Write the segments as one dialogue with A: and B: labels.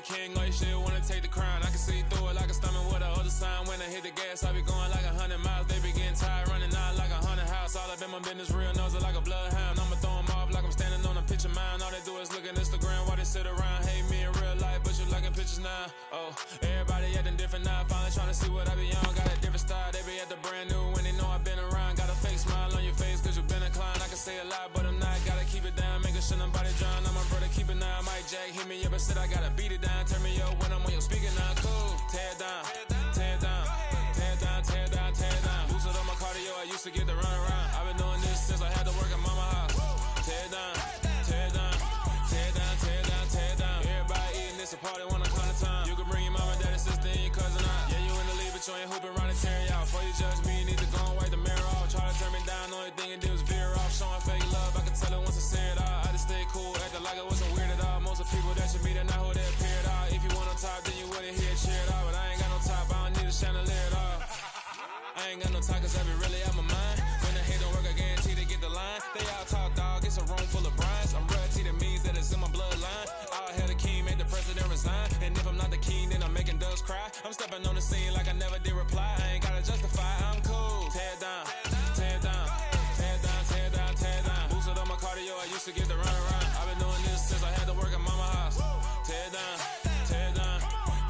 A: king, like shit, wanna take the crown. I can see through it like a stomach with a other sign. When I hit the gas, I be going like 100 miles. They be getting tired, running out like 100 house. All up in my business, real nose like a bloodhound. I'ma throw them off like I'm standing on a picture mound. All they do is look at Instagram while they sit around. Hate me in real life, but you liking pictures now. Oh, everybody acting different now. Finally trying to see what I be on. Got a different style, they be at the brand new when they know I've been around. Got a fake smile on your face cause you been inclined. I can say a lot, but I'm not. Gotta keep it down, making sure nobody drown. I'm my brother, keep it now. Mike Jack hit me up and said I gotta beat it down. Turn me up when I'm on your speaker now. Cool, tear it down, tear it down, tear it down, tear it down, tear it down. Boosted on my cardio, I used to get the run around. I've been doing this since I had to work at mama house. Tear it down, tear it down, tear it down, tear it down, tear it down. Everybody eating this a party when I come to time. You can bring your mama, daddy, sister, and your cousin out. Yeah, you in the league, but you ain't hooping around and tearing out. Before you judge me, you need to go and wipe the mirror off. Try to turn me down, only thing it did was veer off. Showing fake love, I can tell it once I say it all. I just stay cool, acting like it wasn't weird at all. Most of the people that you meet are not who they appear at all. If you want on top, then you wouldn't hear it cheered all. But I ain't got no top, I don't need a chandelier at all. I ain't got no talk, cause I be really out my mind. When the hate don't work, I guarantee they get the line. They all talk, dog, it's a room full of Bryans. I'm royalty, that means that it's in my bloodline. All hail the king, make the president resign. And if I'm not the king, then I'm making doves cry. I'm stepping on the scene like I never did reply. I ain't gotta justify, I'm cool. Tear it down, tear it down, tear it down, tear it down, tear it down. Boosted on my cardio, I used to get the run around. I've been doing this since I had to work at mama house. Tear it down, tear it down,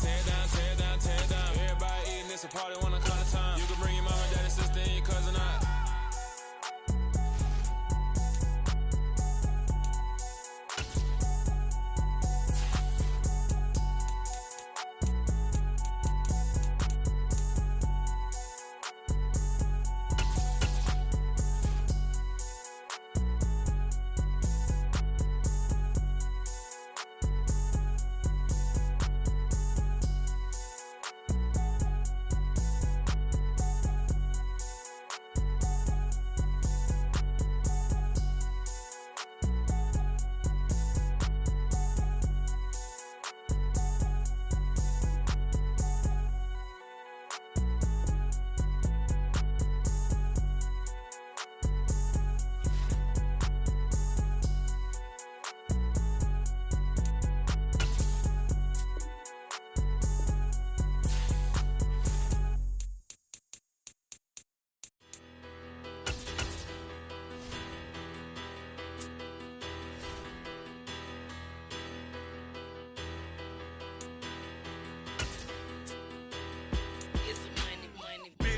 A: tear it down, tear it down, tear it down. Everybody eating this a party when I come to time. You can bring your mama, daddy, sister, and your cousin out.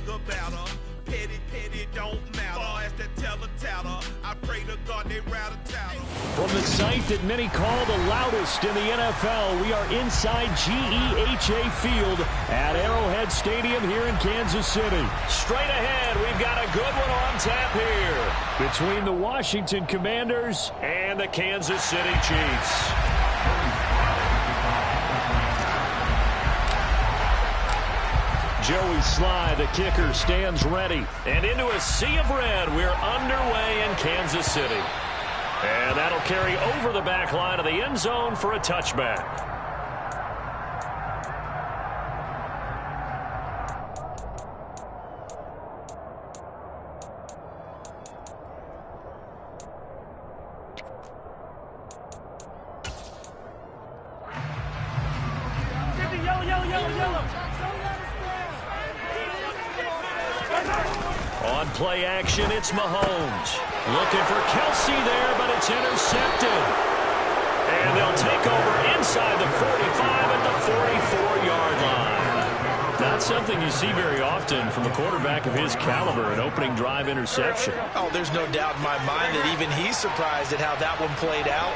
B: About her, petty don't matter. Far as that teller, I pray to God they rattle tattle.
C: From the site that many call the loudest in the NFL, we are inside GEHA Field at Arrowhead Stadium here in Kansas City. Straight ahead, we've got a good one on tap here between the Washington Commanders and the Kansas City Chiefs. Joey Sly, the kicker, stands ready. And into a sea of red, we're underway in Kansas City. And that'll carry over the back line of the end zone for a touchback. On play action, it's Mahomes. Looking for Kelsey there, but it's intercepted. And they'll take over inside the 45 at the 44-yard line. Not something you see very often from a quarterback of his caliber, an opening drive interception.
D: Oh, there's no doubt in my mind that even he's surprised at how that one played out.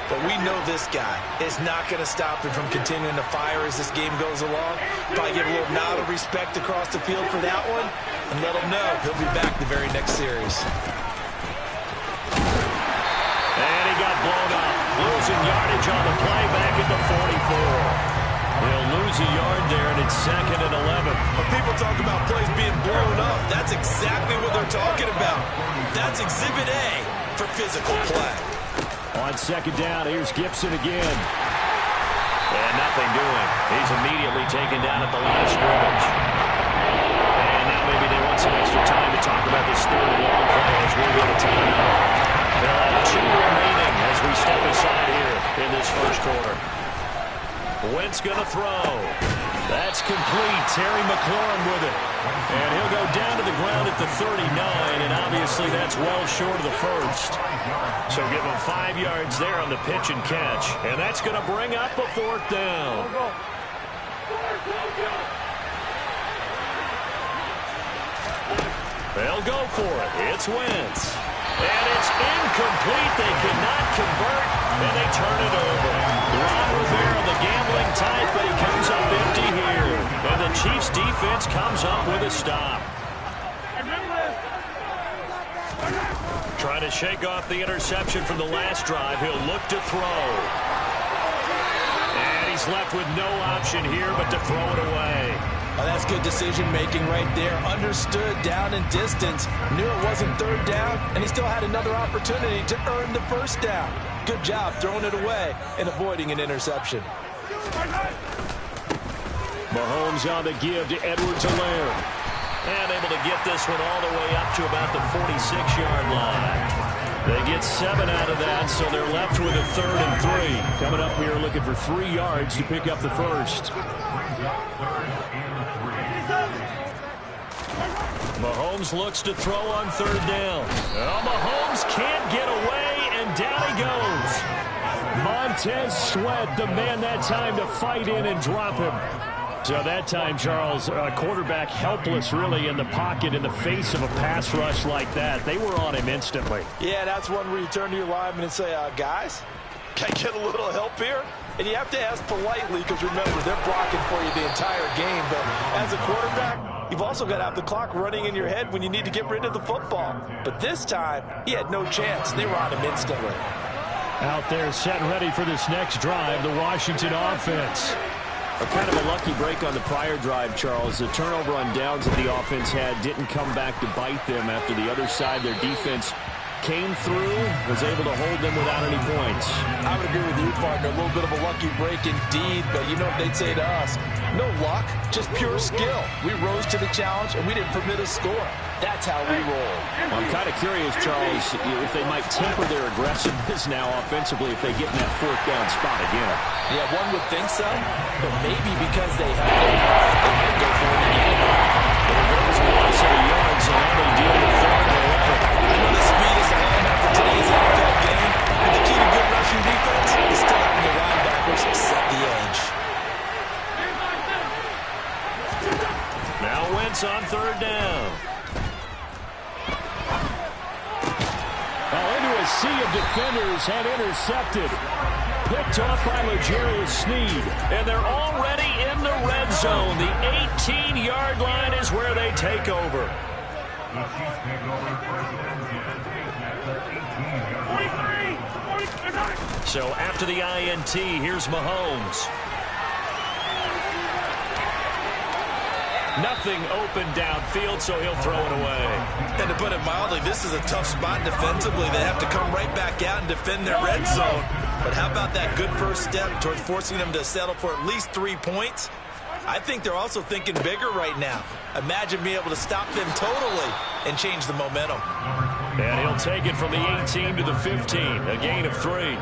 D: But we know this guy is not going to stop him from continuing to fire as this game goes along. Probably give a little nod of respect across the field for that one and let him know he'll be back the very next series.
C: And he got blown up. Losing yardage on the play back at the 44. They'll lose a yard there, and it's 2nd and 11.
D: When people talk about plays being blown up, that's exactly what they're talking about. That's Exhibit A for physical play.
C: On 2nd down, here's Gibson again. And nothing doing. He's immediately taken down at the line of scrimmage. And now maybe they want some extra time to talk about this third and long play as we go to timeout. They'll have 2 remaining as we step aside here in this first quarter. Wentz going to throw. That's complete. Terry McLaurin with it. And he'll go down to the ground at the 39, and obviously that's well short of the first. So give him 5 yards there on the pitch and catch. And that's going to bring up a 4th down. They'll go for it. It's Wentz. And it's incomplete. They cannot convert, and they turn it over. Ron Rivera, the gambling type, but he comes up empty here. And the Chiefs' defense comes up with a stop. Trying to shake off the interception from the last drive. He'll look to throw. And he's left with no option here but to throw it away.
D: Oh, that's good decision-making right there. Understood down and distance. Knew it wasn't 3rd down, and he still had another opportunity to earn the 1st down. Good job throwing it away and avoiding an interception.
C: Mahomes on the give to Edwards-Helaire. And able to get this one all the way up to about the 46-yard line. They get 7 out of that, so they're left with a 3rd and 3. Coming up here looking for 3 yards to pick up the first. Mahomes looks to throw on 3rd down. Oh, Mahomes can't get away, and down he goes. Montez Sweat, the man that time to fight in and drop him. So that time, Charles, quarterback helpless really in the pocket in the face of a pass rush like that. They were on him instantly.
D: Yeah, that's one where you turn to your lineman and say, guys, can I get a little help here? And you have to ask politely because, remember, they're blocking for you the entire game. But as a quarterback, you've also got to have the clock running in your head when you need to get rid of the football. But this time, he had no chance. They were on him instantly.
C: Out there set ready for this next drive, the Washington offense. A kind of a lucky break on the prior drive, Charles. The turnover on downs that the offense had didn't come back to bite them after the other side. Their defense came through, was able to hold them without any points.
D: I would agree with you, partner. A little bit of a lucky break indeed, but you know what they'd say to us? No luck, just pure skill. We rose to the challenge, and we didn't permit a score. That's how we roll.
C: I'm kind of curious, Charles, if they might temper their aggressiveness now offensively if they get in that 4th down spot again.
D: Yeah, one would think so, but maybe because they have it, they might go for it again.
C: But it goes a loss of yards, and now they deal with 3rd and 11.
D: I know the speed is a hallmark for today's NFL game, but the key to good rushing defense is still having the linebackers set the edge.
C: Now Wentz on 3rd down. Into a sea of defenders and intercepted. Picked off by L'Jarius Sneed. And they're already in the red zone. The 18-yard line is where they take over. So after the INT, here's Mahomes. Nothing open downfield, so he'll throw it away.
D: And to put it mildly, this is a tough spot defensively. They have to come right back out and defend their red zone. But how about that good first step towards forcing them to settle for at least 3 points? I think they're also thinking bigger right now. Imagine being able to stop them totally and change the momentum.
C: And he'll take it from the 18 to the 15, a gain of 3.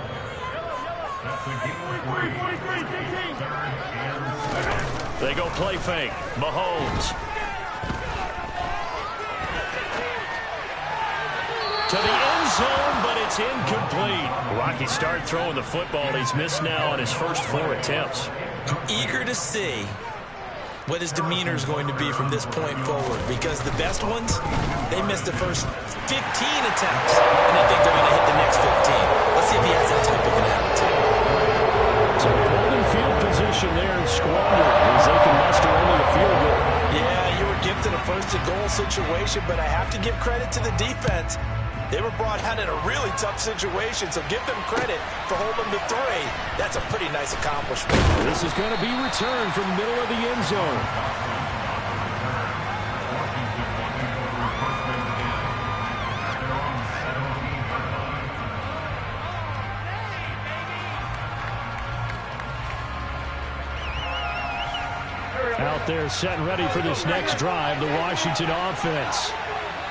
C: They go play fake. Mahomes. To the end zone, but it's incomplete. Rocky start throwing the football. He's missed now on his first 4 attempts.
D: I'm eager to see what his demeanor is going to be from this point forward, because the best ones, they missed the first 15 attempts, and I think they're going to hit the next 15. Let's see if he has that type of an attitude.
C: So holding field position there and squandered as they can muster only a field goal.
D: Yeah, you were gifted a first-and-goal situation, but I have to give credit to the defense. They were brought out in a really tough situation, so give them credit for holding the 3. That's a pretty nice accomplishment.
C: This is going to be returned from the middle of the end zone. Out there set and ready for this next drive, the Washington offense.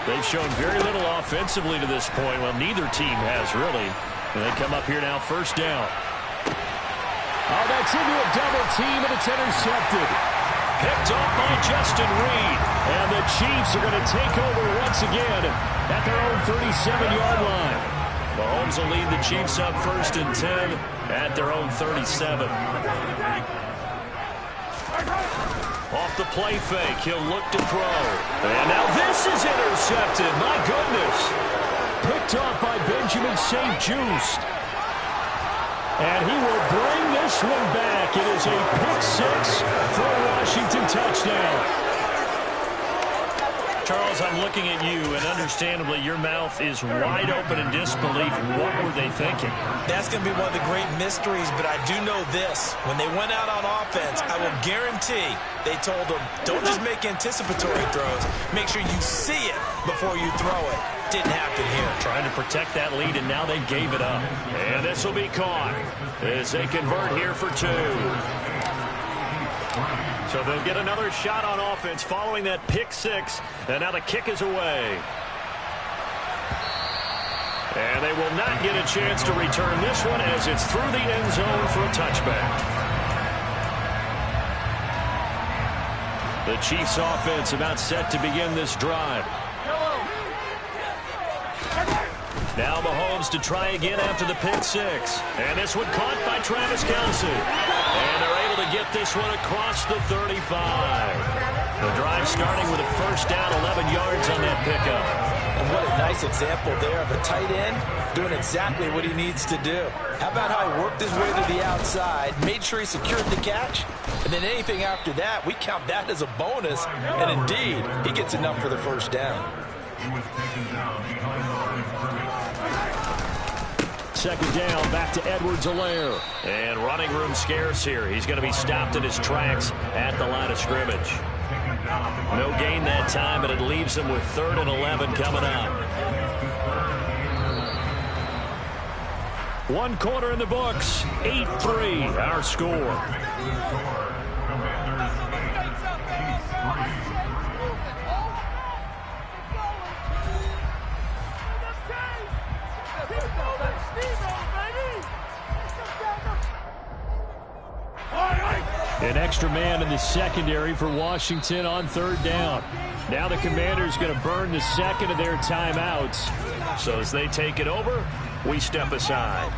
C: They've shown very little offensively to this point. Well, neither team has really. And they come up here now, first down. Oh, that's into a double team, and it's intercepted. Picked off by Justin Reed. And the Chiefs are going to take over once again at their own 37-yard line. Mahomes will lead the Chiefs up 1st and 10 at their own 37. Off the play fake, he'll look to throw. And now this is intercepted. My goodness. Picked off by Benjamin St-Juste. And he will bring this one back. It is a pick-6 for a Washington touchdown. Charles, I'm looking at you, and understandably, your mouth is wide open in disbelief. What were they thinking?
D: That's going to be one of the great mysteries, but I do know this. When they went out on offense, I will guarantee they told them, don't just make anticipatory throws. Make sure you see it before you throw it. Didn't happen here.
C: Trying to protect that lead, and now they gave it up. And this will be caught as they convert here for 2. So they'll get another shot on offense following that pick-6. And now the kick is away. And they will not get a chance to return this one as it's through the end zone for a touchback. The Chiefs offense about set to begin this drive. Now Mahomes to try again after the pick-6. And this one caught by Travis Kelce. And they're able to get this one across the 35. The drive starting with a first down, 11 yards on that pickup.
D: And what a nice example there of a tight end doing exactly what he needs to do. How about how he worked his way to the outside, made sure he secured the catch, and then anything after that, we count that as a bonus. And indeed, he gets enough for the first down.
C: Second down, back to Edwards-Helaire. And running room scarce here. He's going to be stopped in his tracks at the line of scrimmage. No gain that time, but it leaves him with 3rd and 11 coming up. 1 quarter in the books, 8-3, our score. An extra man in the secondary for Washington on 3rd down. Now the Commanders going to burn the second of their timeouts. So as they take it over, we step aside.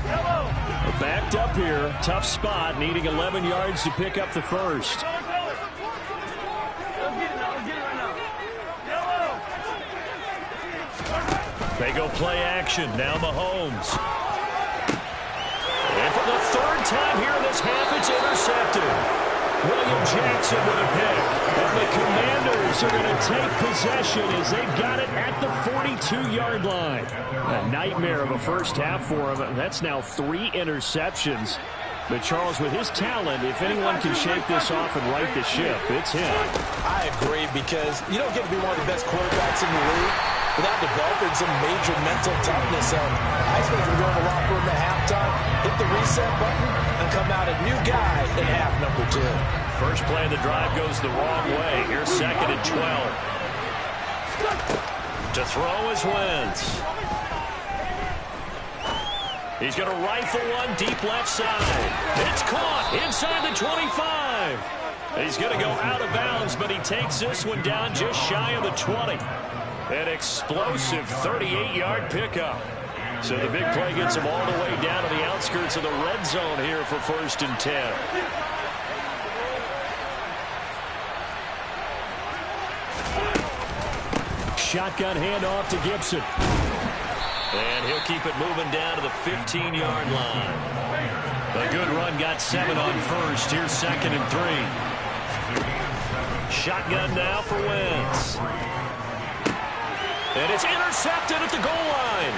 C: We're backed up here. Tough spot, needing 11 yards to pick up the first. They go play action. Now Mahomes. And for the 3rd time here in this half, it's intercepted. William Jackson with a pick. And the Commanders are going to take possession as they've got it at the 42-yard line. A nightmare of a first half for him. That's now 3 interceptions. But Charles, with his talent, if anyone can shake this off and right the ship, it's him.
D: I agree, because you don't get to be one of the best quarterbacks in the league without developing some major mental toughness. I expect him to go in the locker room at halftime, hit the reset button, and come out a new guy in half number 2.
C: First play of the drive goes the wrong way. Here's 2nd and 12. To throw is Wentz. He's going to rifle one deep left side. It's caught inside the 25. He's going to go out of bounds, but he takes this one down just shy of the 20. An explosive 38-yard pickup. So the big play gets him all the way down to the outskirts of the red zone here for 1st and 10. Shotgun handoff to Gibson. And he'll keep it moving down to the 15-yard line. A good run, got 7 on first. Here's 2nd and 3. Shotgun now for Wentz. And it's intercepted at the goal line.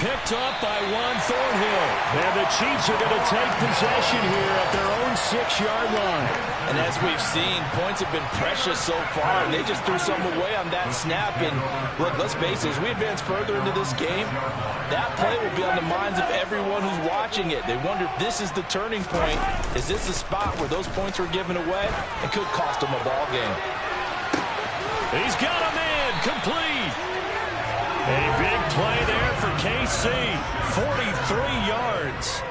C: Picked up by Juan Thornhill. And the Chiefs are going to take possession here at their own 6-yard line.
D: And as we've seen, points have been precious so far. They just threw some away on that snap. And look, let's face it, as we advance further into this game, that play will be on the minds of everyone who's watching it. They wonder if this is the turning point. Is this the spot where those points were given away? It could cost them a ball game.
C: He's got a man complete. A big play there for KC. 43 yards.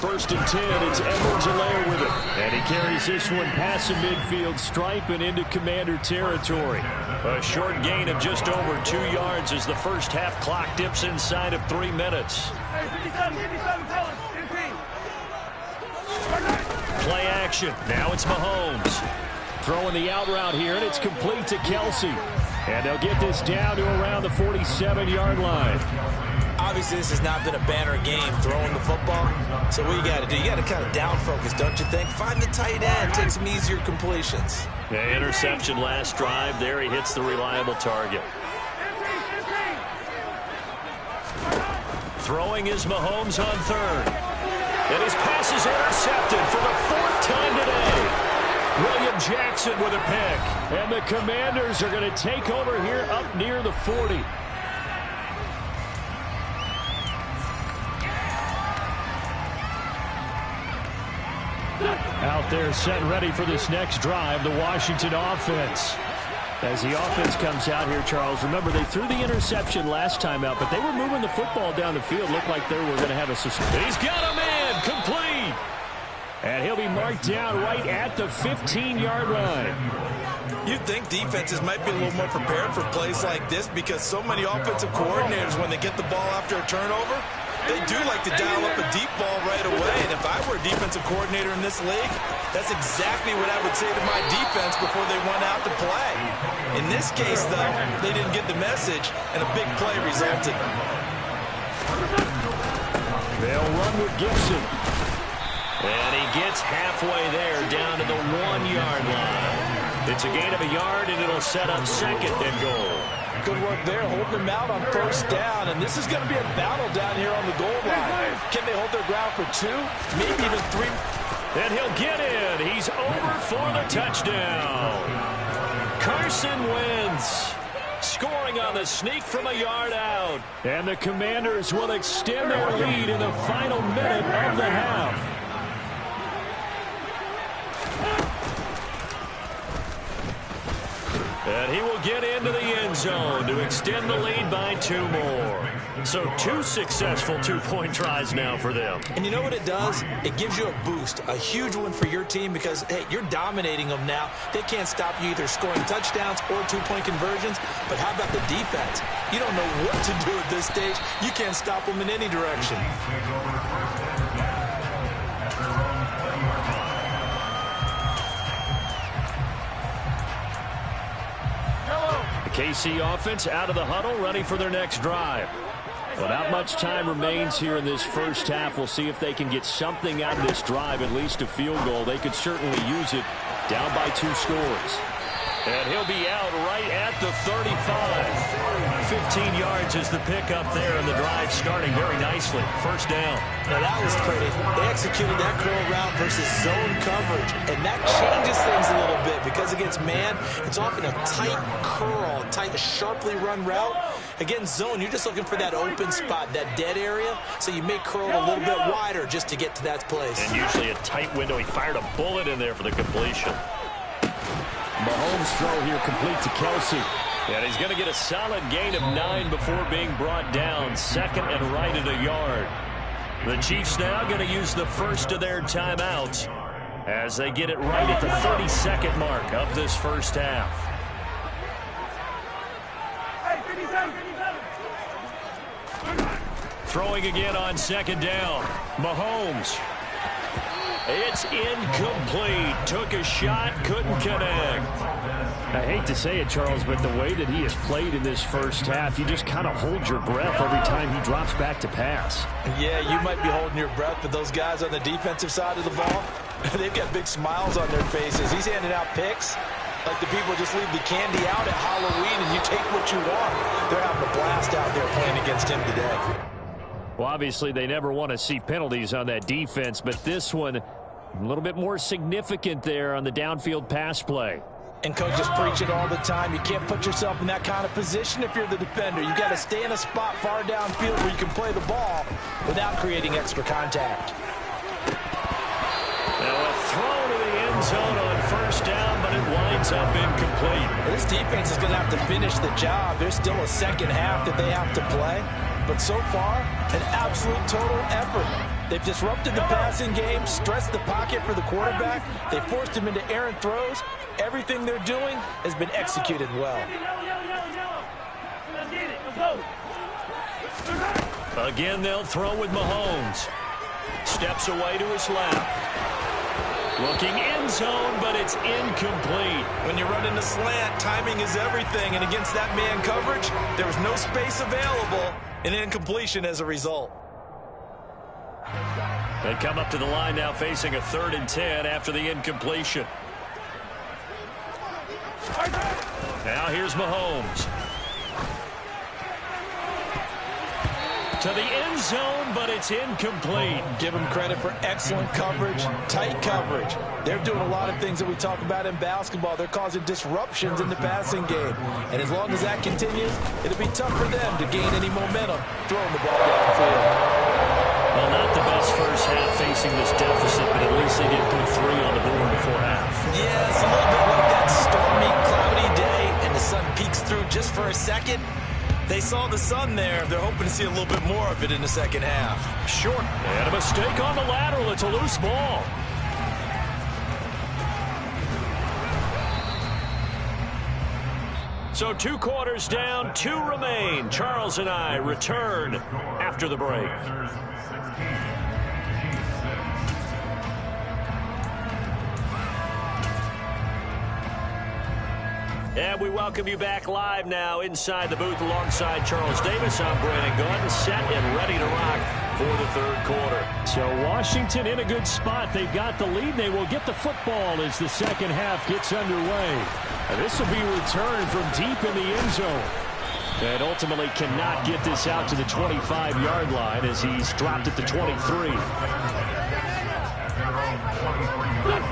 C: First and 10, it's Edwards-Helaire with it. And he carries this one past the midfield stripe and into Commander territory. A short gain of just over 2 yards as the first half clock dips inside of 3 minutes. Play action. Now it's Mahomes. Throwing the out route here, and it's complete to Kelsey. And they'll get this down to around the 47-yard line.
D: Obviously, this has not been a banner game throwing the football. So what you got to do, you got to kind of down focus, don't you think? Find the tight end, take some easier completions.
C: Yeah, interception last drive. There he hits the reliable target. Throwing is Mahomes on third. And his pass is intercepted for the 4th time today. William Jackson with a pick. And the Commanders are going to take over here up near the 40. Out there set and ready for this next drive, the Washington offense. As the offense comes out here, Charles, remember they threw the interception last time out, but they were moving the football down the field. Looked like they were going to have a suspension. He's got a man, complete. And he'll be marked down right at the 15-yard line.
D: You'd think defenses might be a little more prepared for plays like this because so many offensive coordinators, when they get the ball after a turnover, they do like to dial up a deep ball right away. And if I were a defensive coordinator in this league, that's exactly what I would say to my defense before they went out to play. In this case, though, they didn't get the message, and a big play resulted.
C: They'll run with Gibson. And he gets halfway there down to the 1-yard line. It's a gain of a yard, and it'll set up 2nd and goal.
D: Good work there, holding them out on 1st down, and this is going to be a battle down here on the goal line. Can they hold their ground for 2, maybe even 3?
C: And he'll get in. He's over for the touchdown. Carson Wentz scoring on the sneak from a yard out. And the Commanders will extend their lead in the final minute of the half. And he will get into the end zone to extend the lead by 2 more. So 2 successful 2-point tries now for them.
D: And you know what it does? It gives you a boost, a huge one for your team because, hey, you're dominating them now. They can't stop you either scoring touchdowns or 2-point conversions. But how about the defense? You don't know what to do at this stage. You can't stop them in any direction.
C: KC offense out of the huddle, ready for their next drive. Well, not much time remains here in this first half. We'll see if they can get something out of this drive, at least a field goal. They could certainly use it, down by 2 scores. And he'll be out right at the 35. 15 yards is the pickup there, and the drive starting very nicely. 1st down.
D: Now that was pretty. They executed that curl route versus zone coverage, and that changes things a little bit because against man, it's often a tight curl, tight, sharply run route. Against zone, you're just looking for that open spot, that dead area, so you may curl a little bit wider just to get to that place.
C: And usually a tight window. He fired a bullet in there for the completion. Mahomes throw here complete to Kelsey. And he's going to get a solid gain of 9 before being brought down. 2nd and right at a yard. The Chiefs now going to use the first of their timeouts as they get it right at the 32nd mark of this first half. Throwing again on 2nd down. Mahomes. It's incomplete. Took a shot, couldn't connect. I hate to say it, Charles, but the way that he has played in this first half, you just kind of hold your breath every time he drops back to pass.
D: Yeah, you might be holding your breath, but those guys on the defensive side of the ball, they've got big smiles on their faces. He's handing out picks like the people just leave the candy out at Halloween and you take what you want. They're having a blast out there playing against him today.
C: Well, obviously, they never want to see penalties on that defense, but this one, a little bit more significant there on the downfield pass play.
D: And coaches preach it all the time. You can't put yourself in that kind of position if you're the defender. You got to stay in a spot far downfield where you can play the ball without creating extra contact.
C: Now a throw to the end zone on 1st down, but it winds up incomplete.
D: This defense is going to have to finish the job. There's still a 2nd half that they have to play. but so far, an absolute total effort. They've disrupted the passing game, stretched the pocket for the quarterback. They forced him into errant throws. Everything they're doing has been executed well.
C: Again, they'll throw with Mahomes. Steps away to his left. Looking end zone, but it's incomplete.
D: When you run in the slant, timing is everything. And against that man coverage, there was no space available. An incompletion as a result.
C: They come up to the line now facing a 3rd and 10 after the incompletion. Now here's Mahomes. To the end zone, but it's incomplete.
D: Give them credit for excellent coverage, tight coverage. They're doing a lot of things that we talk about in basketball. They're causing disruptions in the passing game. And as long as that continues, it'll be tough for them to gain any momentum throwing the ball downfield.
C: Well, not the best first half facing this deficit, but at least they did put 3 on the board before half.
D: Yeah, it's a little bit like that stormy, cloudy day, and the sun peeks through just for a second. They saw the sun there. They're hoping to see a little bit more of it in the second half.
C: Short. And a mistake on the lateral. It's a loose ball. So 2 quarters down, 2 remain. Charles and I return after the break. And we welcome you back live now inside the booth alongside Charles Davis. I'm Brandon Gordon, set and ready to rock for the 3rd quarter. So Washington in a good spot. They've got the lead. They will get the football as the second half gets underway. And this will be returned from deep in the end zone. And ultimately cannot get this out to the 25-yard line as he's dropped at the 23.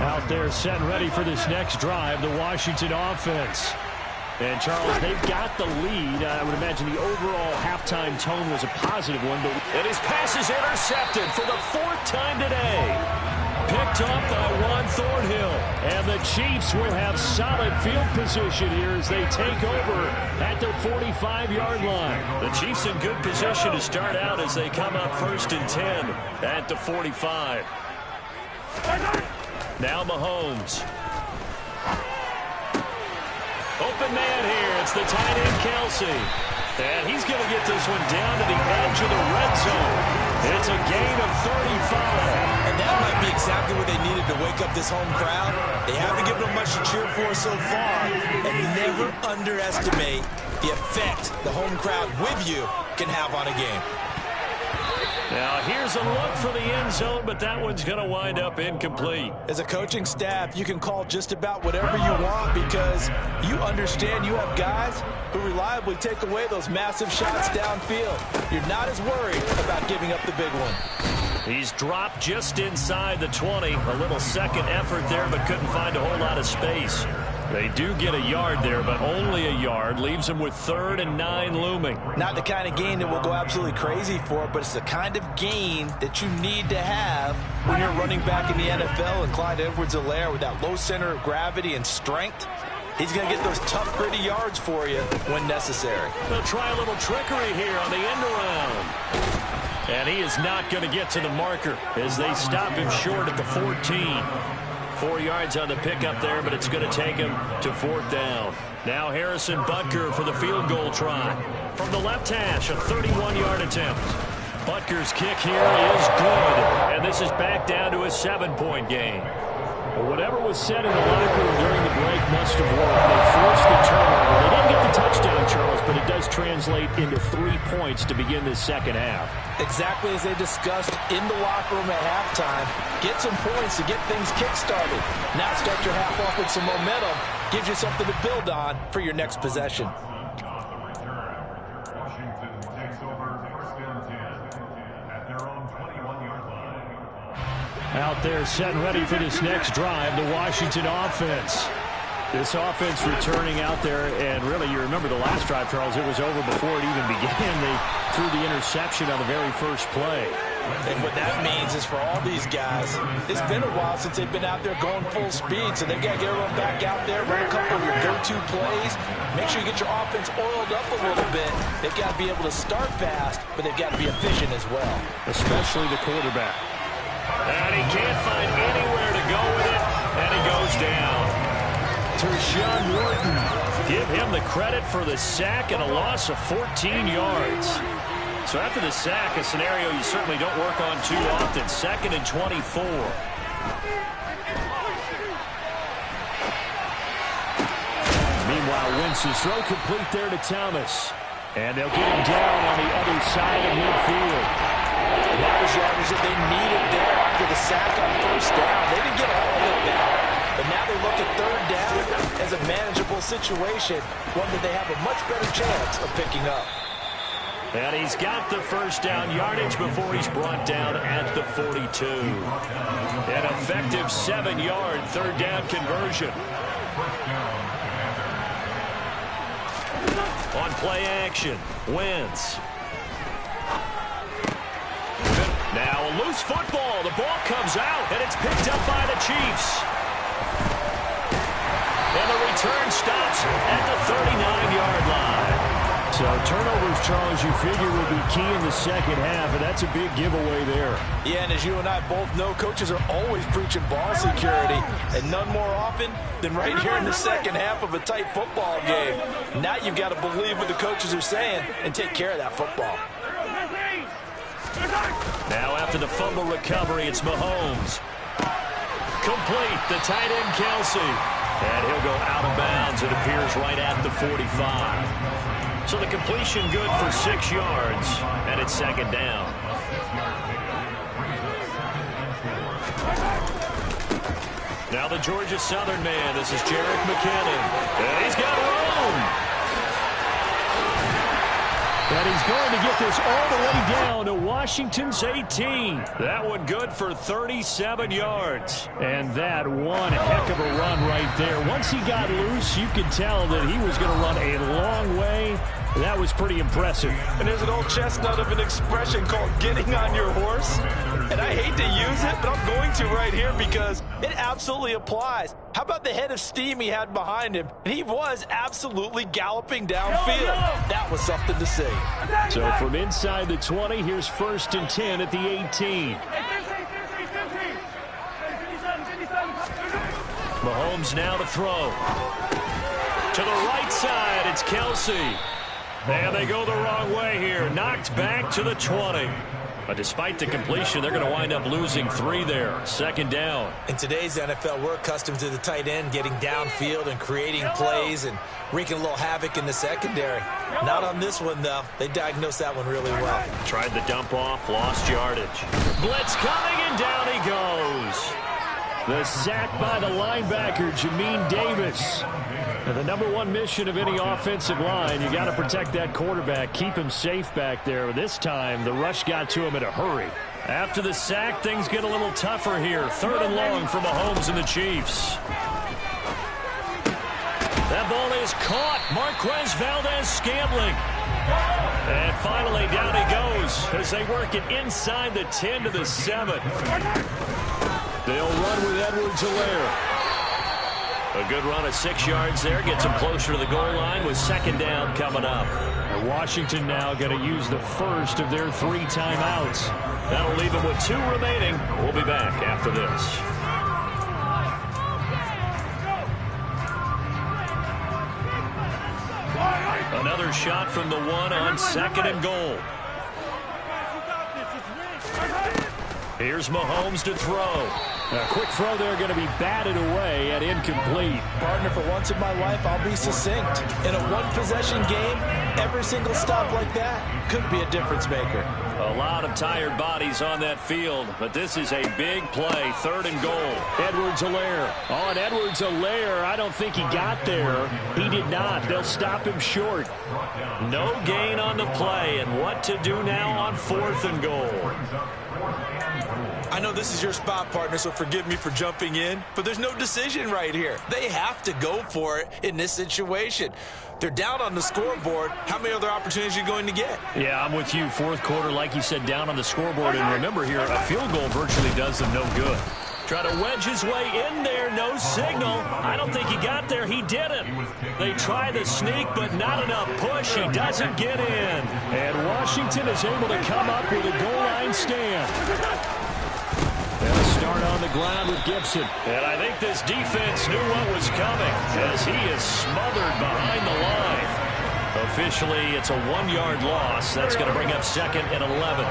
C: Out there set and ready for this next drive, the Washington offense. And, Charles, they've got the lead. I would imagine the overall halftime tone was a positive one. And his pass is intercepted for the 4th time today. Picked up by Juan Thornhill. And the Chiefs will have solid field position here as they take over at their 45-yard line. The Chiefs in good position to start out as they come up 1st and 10 at the 45. Now Mahomes. Open man here. It's the tight end, Kelsey. And he's going to get this one down to the edge of the red zone. It's a gain of 35.
D: And that might be exactly what they needed to wake up this home crowd. They haven't given them much to cheer for so far. And never underestimate the effect the home crowd with you can have on a game.
C: Now here's a look for the end zone, but that one's going to wind up incomplete.
D: As a coaching staff, you can call just about whatever you want because you understand you have guys who reliably take away those massive shots downfield. You're not as worried about giving up the big one.
C: He's dropped just inside the 20. A little second effort there, but couldn't find a whole lot of space. They do get a yard there, but only a yard. Leaves them with 3rd and 9 looming.
D: Not the kind of gain that we'll go absolutely crazy for, but it's the kind of gain that you need to have when you're running back in the NFL. And Clyde Edwards-Helaire with that low center of gravity and strength, he's going to get those tough, gritty yards for you when necessary.
C: They'll try a little trickery here on the end around. And he is not going to get to the marker as they stop him short at the 14. 4 yards on the pickup there, but it's going to take him to 4th down. Now Harrison Butker for the field goal try. From the left hash, a 31-yard attempt. Butker's kick here is good, and this is back down to a 7-point game. Well, whatever was said in the locker room during the break must have worked. They forced the turnover. They didn't get the touchdown, Charles, but it does translate into 3 points to begin this second half.
D: Exactly as they discussed in the locker room at halftime. Get some points to get things kick-started. Now start your half off with some momentum. Gives you something to build on for your next possession.
C: Out there set and ready for this next drive, the Washington offense. This offense returning out there, and really, you remember the last drive, Charles, it was over before it even began. They threw the interception on the very first play.
D: And what that means is for all these guys, it's been a while since they've been out there going full speed, so they've got to get everyone back out there, run a couple of your go-to plays, make sure you get your offense oiled up a little bit. They've got to be able to start fast, but they've got to be efficient as well.
C: Especially the quarterback. And he can't find anywhere to go with it, and he goes down. Tershawn Wharton, give him the credit for the sack and a loss of 14 yards. So after the sack, a scenario you certainly don't work on too often. 2nd and 24. Meanwhile, Wentz's throw complete there to Thomas. And they'll get him down on the other side of midfield.
D: That was yardage that they needed there after the sack on 1st down. They didn't get all of it back, but now they look at 3rd down as a manageable situation, one that they have a much better chance of picking up.
C: And he's got the 1st down yardage before he's brought down at the 42. An effective 7-yard 3rd down conversion. On play action, Wentz. Now a loose football. The ball comes out, and it's picked up by the Chiefs. And the return stops at the 39-yard line. So turnovers, Charles, you figure will be key in the 2nd half, and that's a big giveaway there.
D: Yeah, and as you and I both know, coaches are always preaching ball security, and none more often than right here in the 2nd half of a tight football game. Now you've got to believe what the coaches are saying and take care of that football.
C: Now after the fumble recovery, it's Mahomes. Complete, the tight end Kelsey. And he'll go out of bounds, it appears, right at the 45. So the completion good for 6 yards, and it's 2nd down. Now the Georgia Southern man, this is Jerick McKinnon. And he's got room. And he's going to get this all the way down to Washington's 18. That one good for 37 yards. And that one heck of a run right there. Once he got loose, you could tell that he was going to run a long way. That was pretty impressive.
D: And there's an old chestnut of an expression called getting on your horse. And I hate to use it, but I'm going to right here because it absolutely applies. How about the head of steam he had behind him? And he was absolutely galloping downfield. That was something to see.
C: So from inside the 20, here's 1st and 10 at the 18. Mahomes now to throw. To the right side, it's Kelsey. And they go the wrong way here. Knocked back to the 20. But despite the completion, they're going to wind up losing 3 there. 2nd down.
D: In today's NFL, we're accustomed to the tight end getting downfield and creating plays and wreaking a little havoc in the secondary. Not on this one, though. They diagnosed that one really well.
C: Tried the dump off, lost yardage. Blitz coming, and down he goes. The sack by the linebacker, Jamin Davis. And the #1 mission of any offensive line, you got to protect that quarterback, keep him safe back there. This time, the rush got to him in a hurry. After the sack, things get a little tougher here. 3rd and long for Mahomes and the Chiefs. That ball is caught. Marquez Valdez-Scantling. And finally, down he goes as they work it inside the 10 to the 7. They'll run with Edwards-Helaire. A good run of 6 yards there. Gets them closer to the goal line with 2nd down coming up. And Washington now going to use the first of their 3 timeouts. That'll leave them with 2 remaining. We'll be back after this. Another shot from the 1 on 2nd and goal. Here's Mahomes to throw. A quick throw there going to be batted away and incomplete.
D: Partner, for once in my life, I'll be succinct. In a one-possession game, every single stop like that could be a difference maker.
C: A lot of tired bodies on that field, but this is a big play. 3rd and goal. Edwards-Helaire. On Edwards-Helaire, I don't think he got there. He did not. They'll stop him short. No gain on the play, and what to do now on 4th and goal.
D: I know this is your spot, partner, so forgive me for jumping in, but there's no decision right here. They have to go for it in this situation. They're down on the scoreboard. How many other opportunities are you going to get?
C: Yeah, I'm with you. Fourth quarter, like you said, down on the scoreboard. And remember here, a field goal virtually does them no good. Try to wedge his way in there. No signal. I don't think he got there. He didn't. They try the sneak, but not enough push. He doesn't get in. And Washington is able to come up with a goal line stand. And a start on the ground with Gibson. And I think this defense knew what was coming as he is smothered behind the line. Officially, it's a 1-yard loss. That's going to bring up 2nd and 11.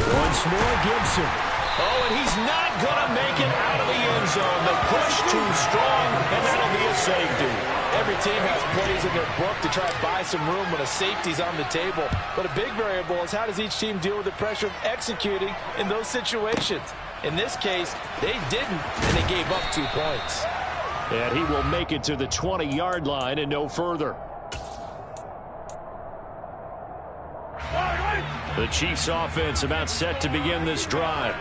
C: Once more, Gibson. Oh, and he's not going to make it out of the end zone. The push too strong, and that'll be a safety.
D: Every team has plays in their book to try to buy some room when a safety's on the table. But a big variable is how does each team deal with the pressure of executing in those situations. In this case, they didn't, and they gave up 2 points.
C: And he will make it to the 20-yard line and no further. The Chiefs offense about set to begin this drive.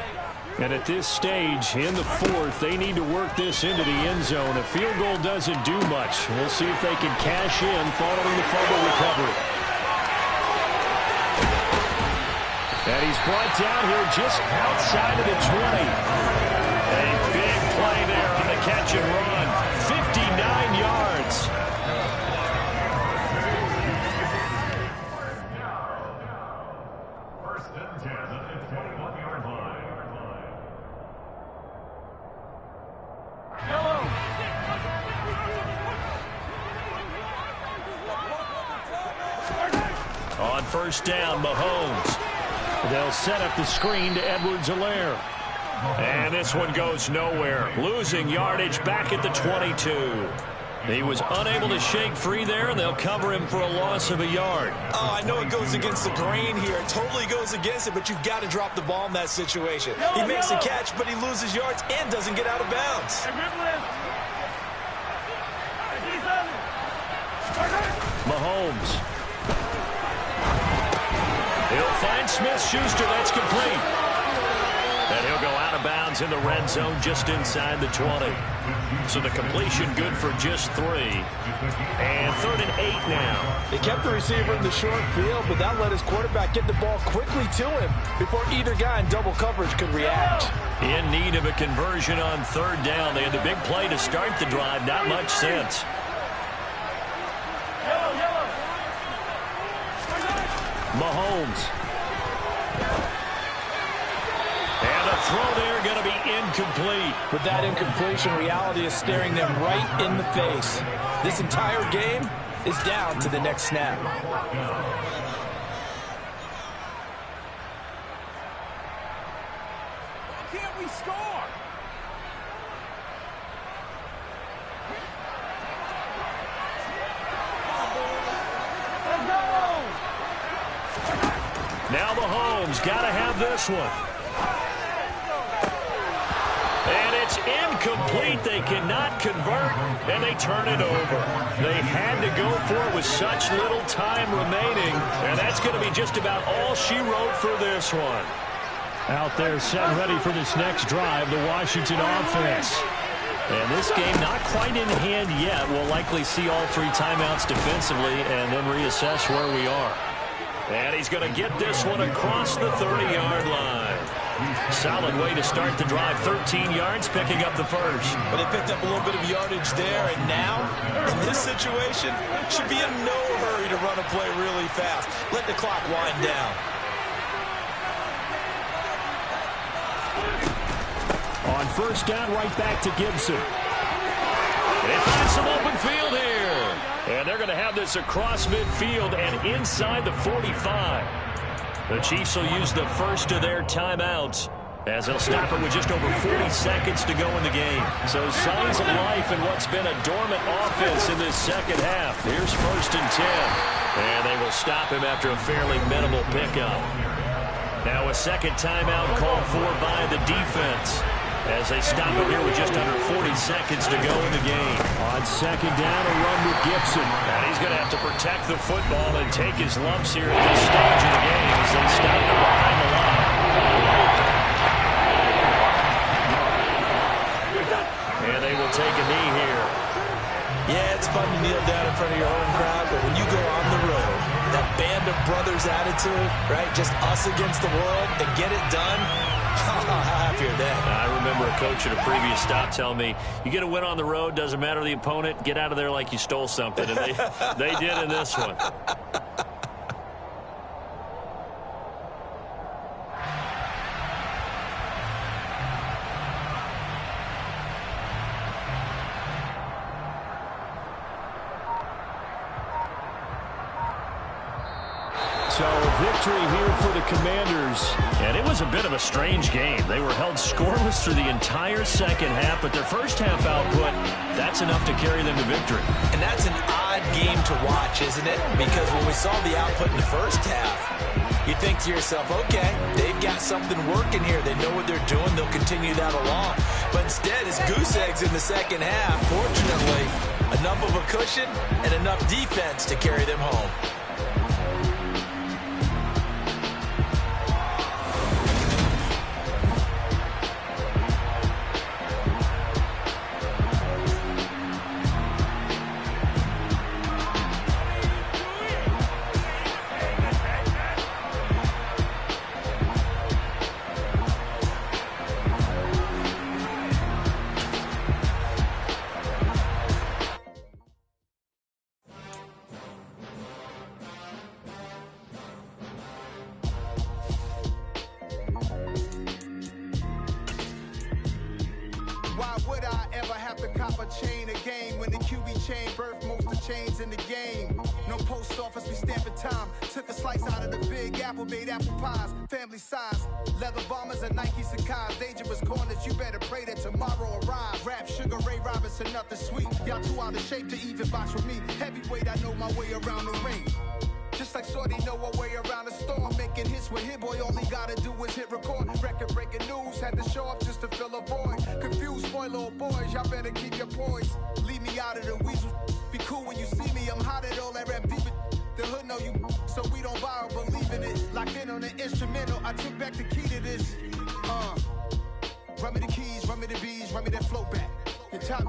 C: And at this stage, in the 4th, they need to work this into the end zone. A field goal doesn't do much. We'll see if they can cash in following the fumble recovery. And he's brought down here just outside of the 20. A big play there on the catch and run. 59 yards. On first down, Mahomes. They'll set up the screen to Edwards-Helaire. And this one goes nowhere. Losing yardage back at the 22. He was unable to shake free there, and they'll cover him for a loss of a yard.
D: Oh, I know it goes against the grain here. It totally goes against it, but you've got to drop the ball in that situation. He makes a catch, but he loses yards and doesn't get out of bounds.
C: Mahomes. He'll find Smith-Schuster. That's complete. And he'll go out of bounds in the red zone just inside the 20. So the completion good for just 3. And 3rd and 8 now.
D: They kept the receiver in the short field, but that let his quarterback get the ball quickly to him before either guy in double coverage could react.
C: In need of a conversion on 3rd down. They had the big play to start the drive. Not much sense. Mahomes. And a throw there going to be incomplete.
D: With that incompletion, reality is staring them right in the face. This entire game is down to the next snap.
B: Why can't we score?
C: Now Mahomes got to have this one. And it's incomplete. They cannot convert, and they turn it over. They had to go for it with such little time remaining, and that's going to be just about all she wrote for this one. Out there set ready for this next drive, the Washington offense. And this game not quite in hand yet. We'll likely see all 3 timeouts defensively and then reassess where we are. And he's going to get this one across the 30-yard line. Solid way to start the drive. 13 yards, picking up the first.
D: But they picked up a little bit of yardage there, and now, in this situation, should be in no hurry to run a play really fast. Let the clock wind down.
C: On first down, right back to Gibson. They find some open field here. And they're going to have this across midfield and inside the 45. The Chiefs will use the first of their timeouts as they'll stop it with just over 40 seconds to go in the game. So signs of life in what's been a dormant offense in this second half. Here's 1st and 10. And they will stop him after a fairly minimal pickup. Now a second timeout called for by the defense. as they stop it here with just under 40 seconds to go in the game. On second down, a run with Gibson. And he's going to have to protect the football and take his lumps here at this stage of the game as they stop it behind the line. And they will take a knee here.
D: Yeah, it's fun to kneel down in front of your home crowd, but when you go on the road, that band of brothers attitude, right, just us against the world, and get it done, how happy are they?
C: I remember a coach at a previous stop telling me, you get a win on the road, doesn't matter the opponent, get out of there like you stole something. And they did in this one. So victory here for the Commanders. And it was a bit of a strange game. They were held scoreless through the entire second half, but their first half output, that's enough to carry them to victory.
D: And that's an odd game to watch, isn't it? Because when we saw the output in the first half, you think to yourself, okay, they've got something working here. They know what they're doing. They'll continue that along. But instead, it's goose eggs in the second half. Fortunately, enough of a cushion and enough defense to carry them home.
B: Why would I ever have to cop a chain a game when the QB chain birthed most of chains in the game? No post office, we stamping time. Took a slice out of the big apple, made apple pies, family size. Leather bombers and Nike Sacai's. Dangerous corners, you better pray that tomorrow arrives. Rap, Sugar Ray Robinson, nothing sweet. Y'all too out of shape to even box with me. Heavyweight, I know my way around the ring. Just like Shorty know her way around the storm. Making hits with Hit Boy, all he gotta do is hit record. Record-breaking news, had to show up just to fill a void. Confused, spoiled little boys, y'all better keep your poise. Leave me out of the weasel. Be cool when you see me, I'm hot at all that rap deep. The hood know you, so we don't borrow, believe in it. Locked in on the instrumental, I took back the key to this. Run me the keys, run me the bees, run me that flow back. Your top